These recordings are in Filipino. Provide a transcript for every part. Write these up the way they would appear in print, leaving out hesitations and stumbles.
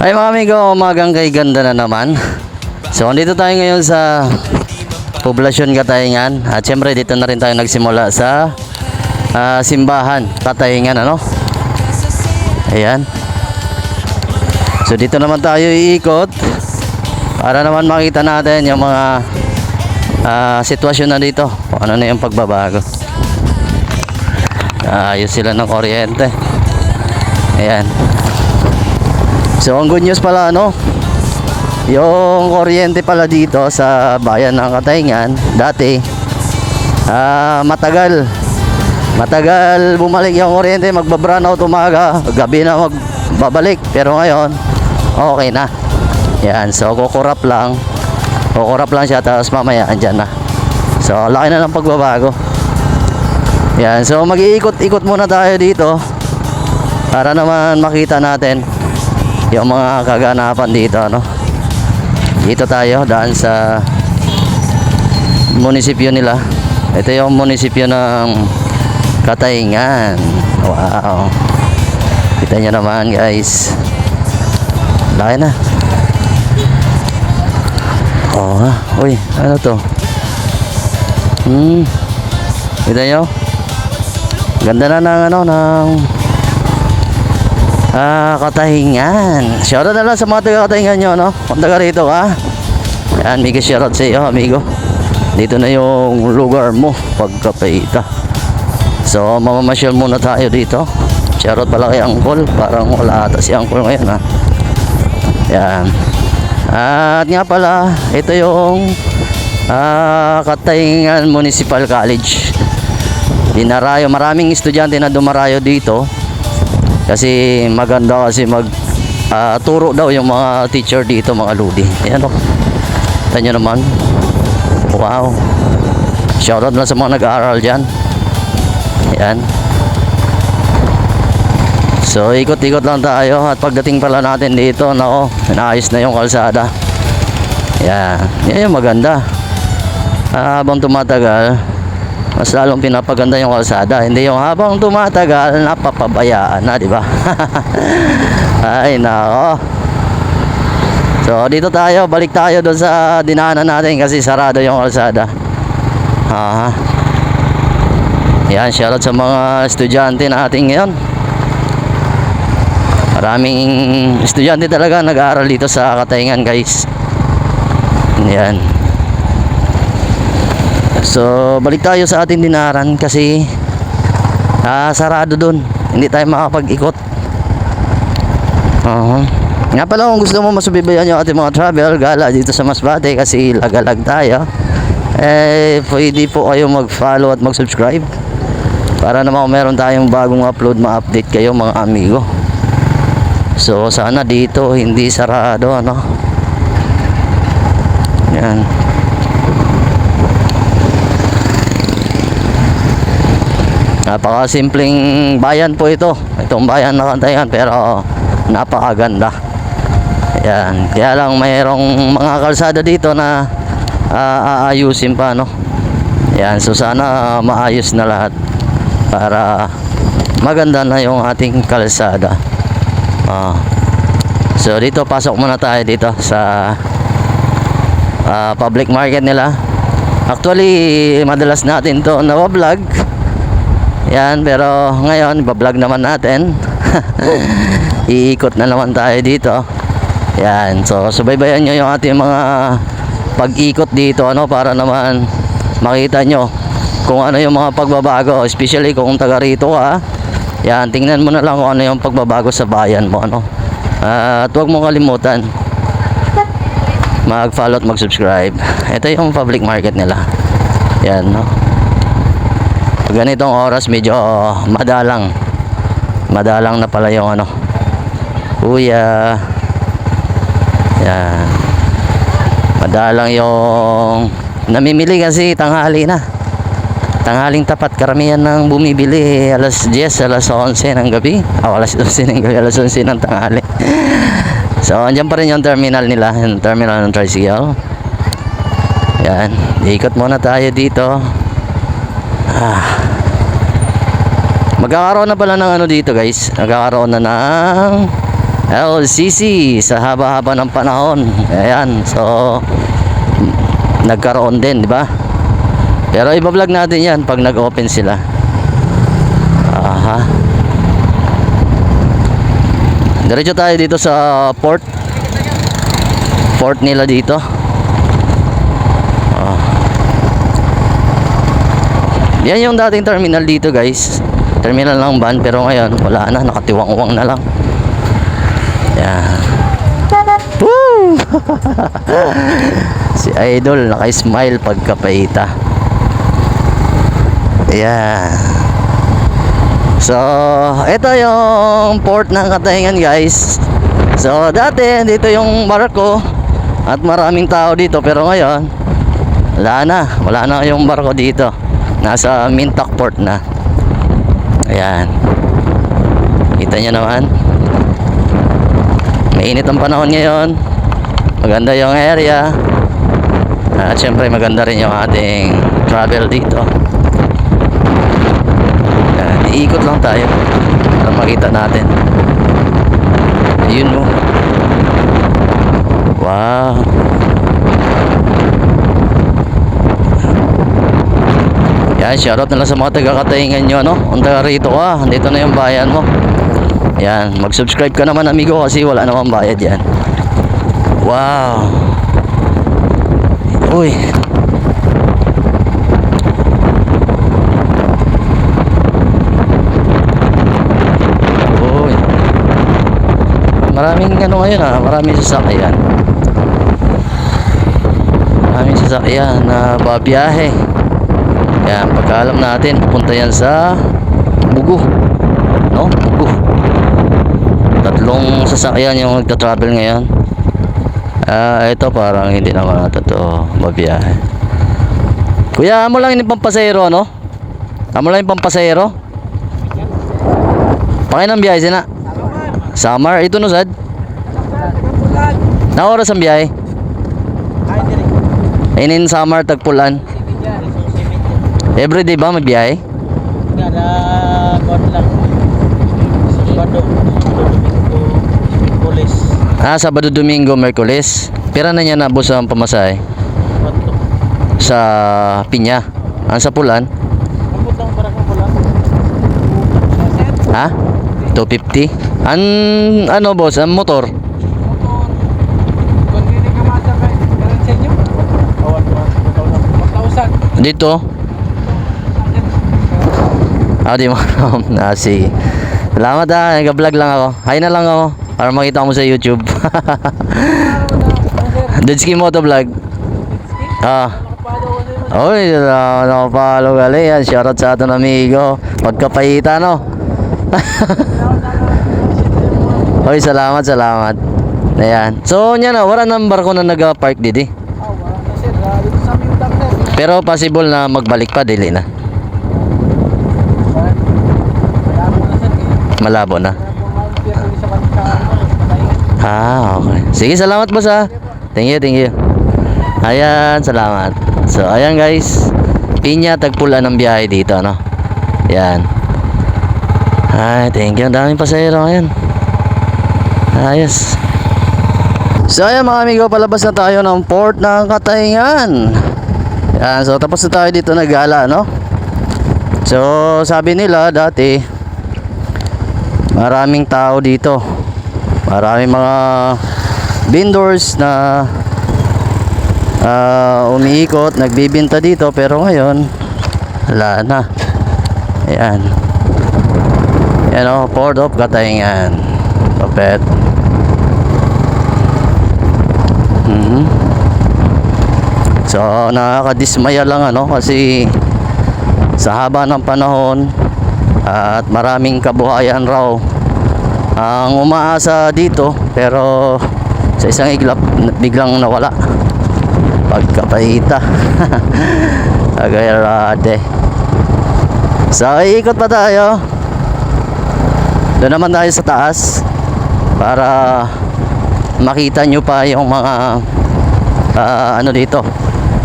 Ay mga amigo, umagang kay ganda na naman. So andito tayo ngayon sa poblasyon Katayngan. At syempre dito na rin tayo nagsimula sa simbahan Katayngan, ano? Ayan. So dito naman tayo iikot para naman makita natin yung mga sitwasyon na dito. Kung ano na yung pagbabago. Ayos sila ng kuryente. Ayan. So ang good news pala, ano, yung kuryente pala dito sa bayan ng Katayngan dati matagal bumalik yung kuryente, magba-brown out umaga, gabi na magbabalik, pero ngayon okay na. Yan, so kukurap lang siya, tapos mamaya andyan na. So laki na ng pagbabago. Yan, so mag-iikot-ikot muna tayo dito para naman makita natin yung mga kaganapan dito, ano. Dito tayo daan sa munisipyo nila. Ito yung munisipyo ng Katayngan. Wow, kita nyo naman guys, laki na. Uy, ano to? Kita nyo, ganda na ng ano, ng Katayngan. Shoutout na lang sa mga taga Katayngan nyo, no? Kung taga rito ka, yan, mega shoutout sa iyo, amigo. Dito na yung lugar mo pagkapita. So mamamasyal muna tayo dito. Shoutout pala kay Uncle. Parang wala ata si Uncle ngayon, ha. Yan. At nga pala, ito yung Katayngan Municipal College. Dinarayo, maraming estudyante na dumarayo dito kasi maganda, kasi turo daw yung mga teacher dito, mga ludi. Ayan o, ito nyo naman. Wow, shoutout na sa mga nag-aaral dyan. Ayan. So ikot-ikot lang tayo. At pagdating pala natin dito, nako, naayos na yung kalsada. Ayan, yan yung maganda. Habang tumatagal, mas lalong pinapaganda yung kalsada. Hindi yung habang tumatagal napapabayaan na, di ba? Ay nako. So dito tayo, balik tayo doon sa dinaanan natin kasi sarado yung kalsada. Yan, shoutout sa mga estudyante natin ngayon. Maraming estudyante talaga nag-aaral dito sa Katayngan, guys. Yan. So balik tayo sa ating dinaran kasi sarado dun, hindi tayo makapag-ikot. Nga pala, kung gusto mo masubaybayan yung ating mga travel gala dito sa Masbate, kasi lagalag tayo, pwede po kayo mag-follow at mag-subscribe para naman kung meron tayong bagong upload, ma-update kayo mga amigo. So sana dito hindi sarado, ano. Yan. Napakasimpleng bayan po ito. Itong bayan na Katayngan, pero napakaganda. Yan. Kaya lang mayroong mga kalsada dito na aayusin pa, no. Yan. So sana maayos na lahat para maganda na yung ating kalsada. So dito, pasok muna tayo dito sa public market nila. Actually madalas natin to nawa-vlog. Yan, pero ngayon iba-vlog naman natin. Iikot na naman tayo dito. Yan, so subaybayan nyo yung ating mga pag-ikot dito, ano, para naman makita nyo kung ano yung mga pagbabago, especially kung taga rito ka. Yan, tingnan mo na lang kung ano yung pagbabago sa bayan mo, ano. At huwag mong kalimutan mag-follow at mag-subscribe. Ito yung public market nila. Yan, no. Ganitong oras medyo madalang na pala yung ano, kuya. Yan, madalang yung namimili kasi tanghaling tapat. Karamihan ng bumibili alas 10, alas 11 ng gabi, alas 12 ng gabi, alas 11 ng tanghali. So andyan pa rin yung terminal nila, yung terminal ng tricycle. Yan, ikot muna tayo dito. Magkakaroon na pala ng ano dito, guys. Nagkakaroon na ng LCC sa haba-haba ng panahon. Ayan, so nagkaroon din, di ba? Pero iba-vlog natin yan pag nag-open sila. Aha. Diretso tayo dito sa port nila dito. Yan yung dating terminal dito, guys. Terminal ng van, pero ngayon wala na, nakatiwang-uwang na lang. Yan. Woo! Si Idol naka-smile pagkapaita. Yan. So, ito yung port ng Katayngan, guys. So, dati dito yung barko at maraming tao dito, pero ngayon wala na yung barko dito. Nasa Mintak Port na. Ayan. Kita nyo naman. Mainit ang panahon ngayon. Maganda yung area. At syempre maganda rin yung ating travel dito. Ayan. Iikot lang tayo para makita natin. Ayun mo. Wow. Yan, shoutout na lang sa mga taga-Katayngan nyo, no? Kung taga rito ka, dito na yung bayan mo. Yan, mag-subscribe ka naman, amigo, kasi wala namang bayad yan. Wow. Uy. Uy. Maraming ano ngayon, maraming sasakyan. Maraming sasakyan na babiyahe. Yan, pagkaalam natin, punta yan sa Bugo, no? Bugo. Tatlong sasakyan yung nagta-travel ngayon. Ito parang hindi naman ito mabiyahe. Kuya, amo lang yung pampasahero, no? Amo lang yung pampasahero. Pakain ang biyahe sina? Samar, ito no, sad? Na oras ang biyahe? Inin Samar, Tagpulan. Everyday ba may biyahe? Kada buwan lang. Sabado, Domingo, Merkulis. Sabado, Domingo, Merkulis. Pira na niya na boss ang pamasahe? Sa Pinya. Sa Pulan? Ambot lang para kang Pulan. Ha? 250? Ano boss, ang motor? Motor. Kung hindi ka masakay, karan sa inyo? Awan, 1,000. Dito? Di mo alam. Sige. Salamat nag-vlog lang ako. Hi na lang ako para makita mo sa YouTube. Dudski Motovlog. Oy, nakapalo gali yan. Shoutout sa ating amigo. Pagkapaita, no? Oy, salamat. Ayan. So, niya na, wala number ko na nag-park dito. Wala na sir. Dito sa aming utang sir. Pero possible na magbalik pa, dili na. Malabo na. Okay. Sige, salamat boss ha. Thank you. Ayan, salamat. So, ayan guys. Pinya, Tagpulan ng biyahe dito, no? Ayan. Ay, thank you. Ang daming pasahero ngayon. Ayos. So, ayan mga amigo, palabas na tayo ng port ng Katayngan. Ayan, so tapos na tayo dito nag-gala, no? So, sabi nila dati maraming tao dito, maraming mga vendors na umiikot, nagbibinta dito, pero ngayon wala na. Ayan, Port of Katayngan. Kapet. So nakakadismaya lang kasi sa haba ng panahon at maraming kabuhayan raw ang umaasa dito, pero sa isang iglap biglang nawala pagkapaita. Agayarade. So iikot pa tayo, doon naman tayo sa taas para makita nyo pa yung mga dito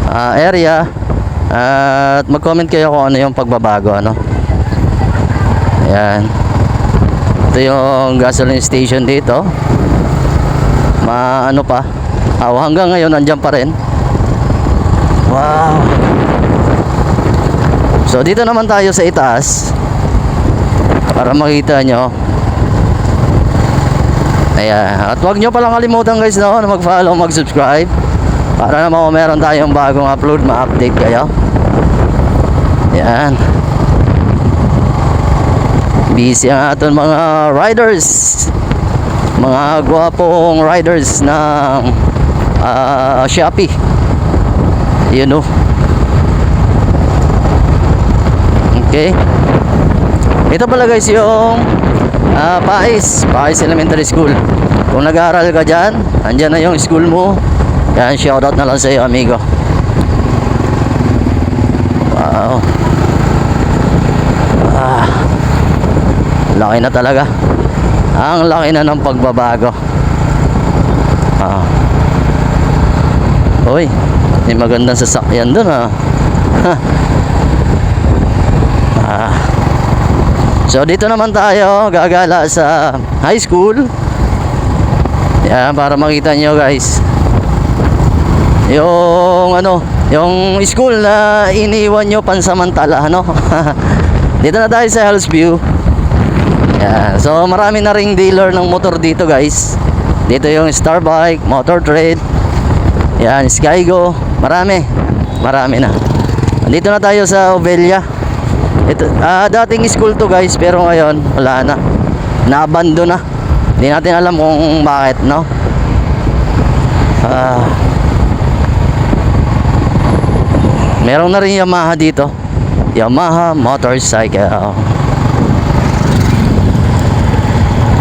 area, at mag-comment kayo kung ano yung pagbabago, Ayan. Ito yung gasoline station dito. Ano pa. Hanggang ngayon nandiyan pa rin. Wow. So dito naman tayo sa itaas para makita nyo. Ayan. At huwag nyo palang kalimutan guys no, na mag-follow, mag-subscribe para naman kung meron tayong bagong upload, ma-update kayo. Ayan. Busy ang aton mga riders, mga gwapong riders ng Shopee. You know. Okay. Ito pala guys yung Pais Elementary School. Kung nag-aaral ka dyan, andyan na yung school mo. Yan, shoutout na lang sa iyo amigo. Wow. Laki na talaga. Ang laki na ng pagbabago. Uy, may magandang sasakyan dun So dito naman tayo gagala sa high school. Yan, para makita nyo guys yung yung school na iniwan nyo pansamantala Dito na tayo sa Hillsview. Yan. So marami na ring dealer ng motor dito guys. Dito yung Starbike, Motor Trade, yan, Skygo. Marami na. Dito na tayo sa Ovelia. Ito, dating school to guys, pero ngayon wala na, naabandon na. Hindi natin alam kung bakit, no? Meron na rin Yamaha dito, Yamaha motorcycle.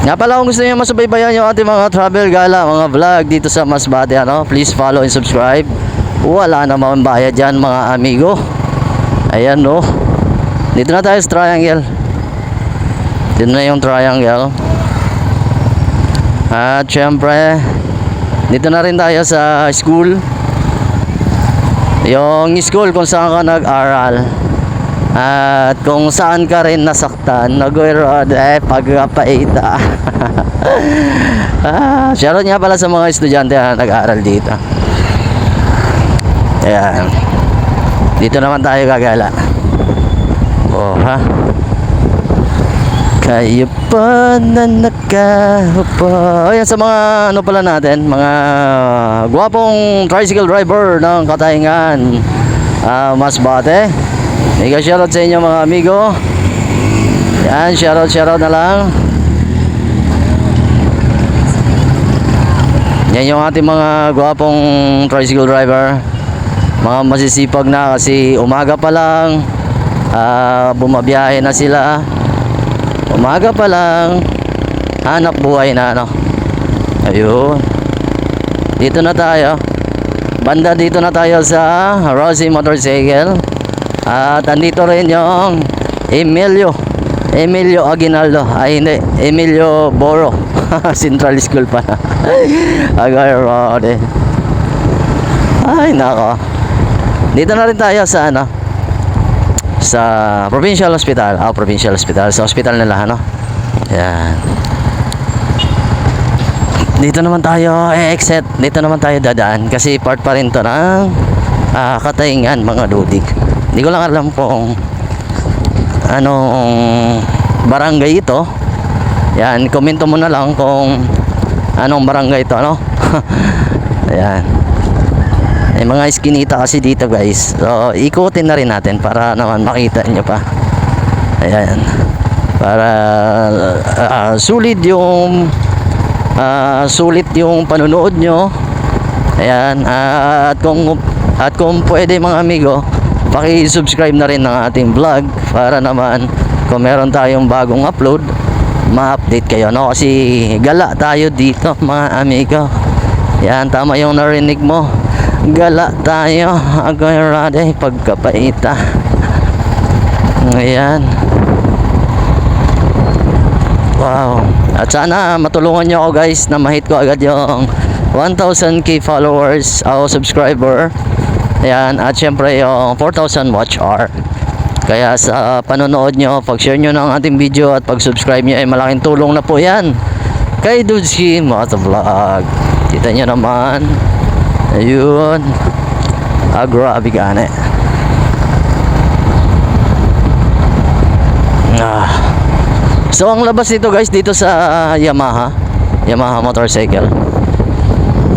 Nga pala, kung gusto niyo masubaybayan yung ating mga travel gala, mga vlog dito sa Masbate, please follow and subscribe. Wala namang bayad dyan mga amigo. Ayan no. Dito na tayo sa triangle. Dito na yung triangle. At syempre dito na rin tayo sa school. Yung school kung saan ka nag-aral at kung saan ka rin nasaktan. Nag-road pagkapaita. Shoutout nga pala sa mga estudyante na nag-aaral dito. Ayan. Dito naman tayo gagala. Kayo pa na nakaupo. Ayan, sa mga pala natin, mga gwapong tricycle driver ng Katayngan, Masbate. Mega shoutout sa inyo mga amigo. Yan, shoutout na lang. Yan yung ating mga gwapong tricycle driver. Mga masisipag na kasi umaga pa lang. Bumabiyahe na sila. Umaga pa lang, hanap buhay na Ayun. Dito na tayo. Banda dito na tayo sa Rosie Motorcycle. At andito rin yung Emilio Aguinaldo. Ay hindi, Emilio Boro. Central School pa na. Agarode. Ay nako. Dito na rin tayo sa sa Provincial Hospital. Provincial Hospital. Sa hospital nila, Yan. Dito naman tayo exit. Dito naman tayo dadaan kasi part pa rin to ng Katayngan mga dudig. Hindi ko lang alam kung anong barangay ito. Yan, komento mo na lang kung anong barangay ito, Ayan. May mga iskinita kasi dito guys. So ikutin na rin natin para naman makita nyo pa. Ayan. Para sulit yung panunood nyo. Ayan. At kung pwede mga amigo, paki-subscribe na rin ng ating vlog para naman kung meron tayong bagong upload, ma-update kayo, kasi gala tayo dito mga amigo. Yan, tama yung narinig mo. Gala tayo, agarade pagkapaita. Ayan. Wow. At sana matulungan nyo ako guys na ma-hit ko agad yung 1,000k followers o subscriber. Ayan. At syempre yung 4,000 watch hour. Kaya sa panonood nyo, pag-share nyo ng ating video at pag-subscribe nyo ay malaking tulong na po yan kay Dudesky Motovlog. Dito Kita nyo naman. Ayun. Grabe gane. So ang labas dito guys, dito sa Yamaha motorcycle.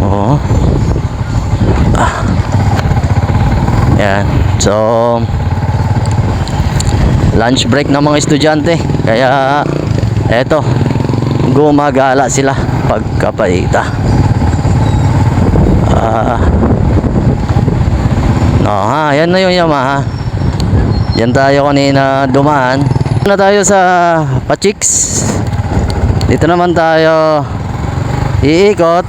Oh. Yan. So lunch break ng mga estudyante. Kaya eto, gumagala sila pagkapaita. Yan na yung Yamaha. Yan tayo kanina dumaan. Na tayo sa Pachiks. Dito naman tayo iikot.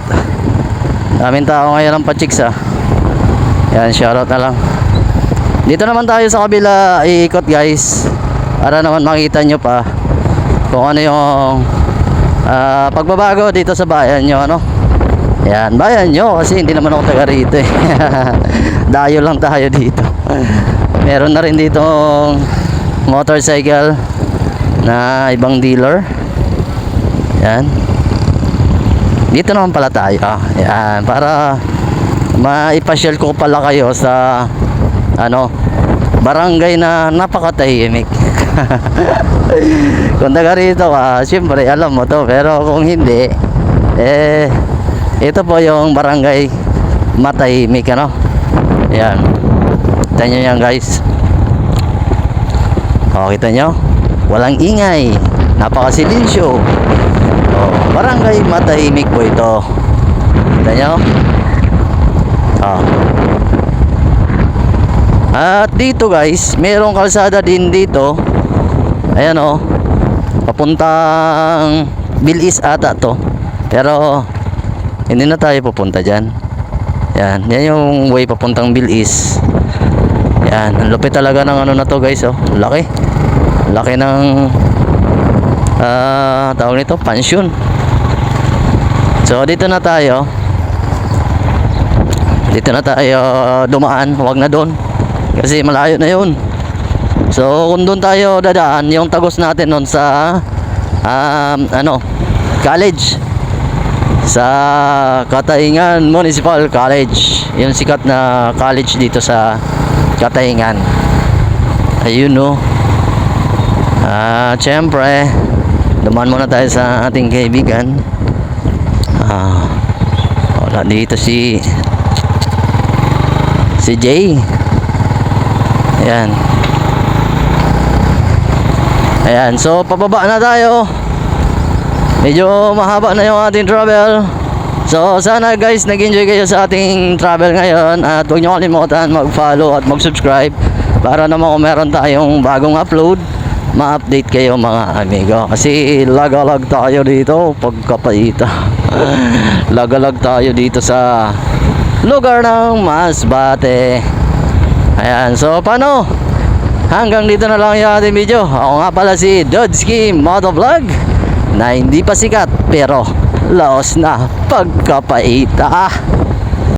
Daming tao ngayon ng Pachiks Yan, shoutout na lang. Dito naman tayo sa kabila iikot guys. Para naman makita nyo pa kung ano yung pagbabago dito sa bayan nyo, ano. Yan, bayan nyo kasi hindi naman ako taga rito Dayo lang tayo dito. Meron na rin ditong motorcycle na ibang dealer. Yan. Dito naman pala tayo. Yan, para maipasyal ko pala kayo sa barangay na napakatahimik. Kung taga rito siyempre alam mo to, pero kung hindi ito po yung barangay matahimik, Yan. Kita nyo yan guys. Kita nyo, walang ingay, napakasilinsyo. Barangay matahimik po ito. Kita nyo. At dito guys, merong kalsada din dito. Ayan papuntang Bilis ata to. Pero hindi na tayo pupunta dyan. Yan yung way papuntang Bilis. Yan, ang lupit talaga ng na to guys. Laki. Laki ng tawag nito, pansyon. So dito na tayo. Dito na tayo dumaan, wag na doon. Kasi malayo na yun. So kung doon tayo dadaan, yung tagos natin noon sa college. Sa Katayngan Municipal College. Yung sikat na college dito sa Katayngan. Ayun syempre dumaan muna tayo sa ating kaibigan. Wala dito si Jay. Ayan, so pababa na tayo. Medyo mahaba na yung ating travel. So sana guys nag-enjoy kayo sa ating travel ngayon. At huwag nyo kalimutan mag-follow at mag-subscribe para naman kung meron tayong bagong upload, ma-update kayo mga amigo. Kasi lagalag tayo dito pagkapaita. Lagalag tayo dito sa lugar ng Masbate. Ayan, so paano? Hanggang dito na lang yung ating video. Ako nga pala si Dodski Motovlog, na hindi pa sikat pero laos na pagkapaita.